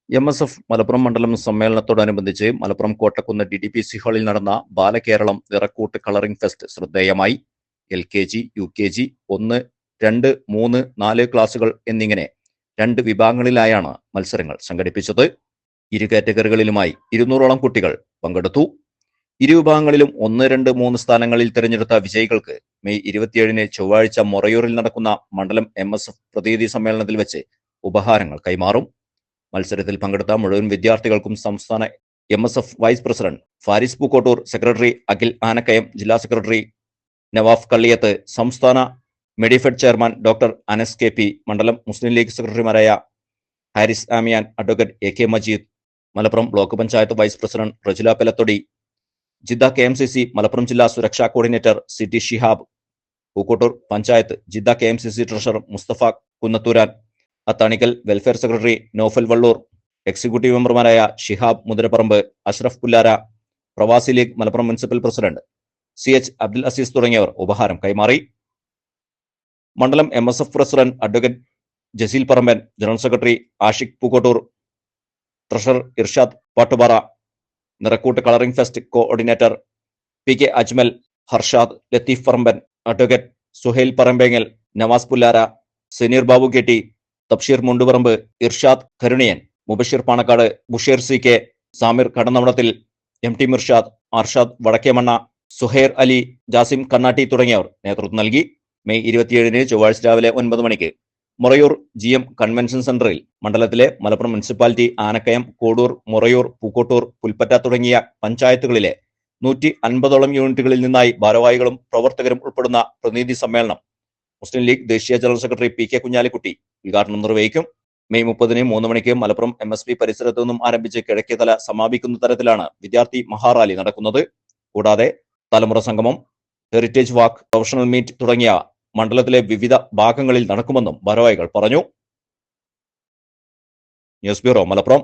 MSF Malappuram മണ്ഡലം സമ്മേളനത്തോടനുബന്ധിച്ച് Malappuram Kottakkunnu DDPC ഹാളിൽ നടന്ന ബാലകേരളം നിറക്കൂട്ട് കളറിംഗ് ഫെസ്റ്റ് ശ്രദ്ധേയമായി. LKG, UKG 1, 2, 3, 4 ക്ലാസുകൾ എന്നിങ്ങനെ 2 വിഭാഗങ്ങളിലായാണ് മത്സരങ്ങൾ സംഘടിപ്പിച്ചത്. ഇരു കാറ്റഗറികളിലുമായി 200ഓളം കുട്ടികൾ പങ്കെടുത്തു. ഇരു വിഭാഗങ്ങളിലും 1, 2, 3 സ്ഥാനങ്ങളിൽ തിരഞ്ഞെടുത്ത വിജയികൾക്ക് മെയ് 27 ചൊവ്വാഴ്ച മൊറയൂരിൽ നടക്കുന്ന മണ്ഡലം MSF പ്രതിനിധി സമ്മേളനത്തിൽ വെച്ച് ഉപഹാരങ്ങൾ കൈമാറും. മത്സരത്തിൽ പങ്കെടുത്ത മുഴുവൻ വിദ്യാർത്ഥികൾക്കും സംസ്ഥാന MSF vice president Faris Pookkottur, secretary Akhil Anakkayam, ജില്ലാ സെക്രട്ടറി നവാഫ് കള്ളിയത്ത്, സംസ്ഥാന Medifed chairman doctor Anas KP, മണ്ഡലം മുസ്ലിം ലീഗ് സെക്രട്ടറിമാരായ Haris Amiyan, advocate AK Majeed, Malappuram block panchayat vice president Rajula Pelathodi, Jeddah KMCC Malappuram ജില്ലാ സുരക്ഷാ coordinator CT Shihab, Pookkottur panchayat Jeddah KMCC treasurer Musthafa Kunnathuran, Athanikkal welfare secretary Naufal Valloor, executive മെമ്പർമാരായ Shihab Muthiraparamb, Ashraf Pullara, Pravasi League Malappuram municipal president CH Abdul Azeez തുടങ്ങിയവർ ഉപഹാരം കൈമാറി. മണ്ഡലം MSF president advocate Jaseel Paramban, general secretary Ashiq Pookkottur, treasurer Irshad Pattupara, Nirakkoottu colouring fest coordinator PK Ajmal, Harshad, Latheef Paramban, advocate Suhail Parambengal, Navas Pullara, Saneer Babu KT, Tabsheer Munduparamb, Irshad Karuniyan, Mubashir Panakkad, Busheer CK, Samir Kadannavadathil, MT Mirshad, Arshad Vadakkemanna, Suhair Ali, Jasim Kannatti തുടങ്ങിയവർ നേതൃത്വം നൽകി. മെയ് 27 ചൊവ്വാഴ്ച രാവിലെ 9 മണിക്ക് മൊറയൂർ GM കൺവെൻഷൻ സെന്ററിൽ മണ്ഡലത്തിലെ മലപ്പുറം മുനിസിപ്പാലിറ്റി, ആനക്കയം, കോഡൂർ, മൊറയൂർ, പൂക്കോട്ടൂർ, പുൽപ്പറ്റ തുടങ്ങിയ പഞ്ചായത്തുകളിലെ 150ഓളം യൂണിറ്റുകളിൽ നിന്നായി ഭാരവാഹികളും പ്രവർത്തകരും ഉൾപ്പെടുന്ന പ്രതിനിധി സമ്മേളനം മുസ്ലിം ലീഗ് ദേശീയ ജനറൽ സെക്രട്ടറി PK കുഞ്ഞാലിക്കുട്ടി ഉദ്ഘാടനം നിർവഹിക്കും. മെയ് 30 3 മണിക്ക് മലപ്പുറം MSP പരിസരത്തു നിന്നും ആരംഭിച്ച് കിഴക്കേതല സമാപിക്കുന്ന തരത്തിലാണ് വിദ്യാർത്ഥി മഹാറാലി നടക്കുന്നത്. കൂടാതെ തലമുറ സംഗമം, ഹെറിറ്റേജ് വാക്ക്, പ്രൊഫഷണൽ മീറ്റ് തുടങ്ങിയ മണ്ഡലത്തിലെ വിവിധ ഭാഗങ്ങളിൽ നടക്കുമെന്നും ഭാരവാഹികൾ പറഞ്ഞു. News bureau, Malappuram.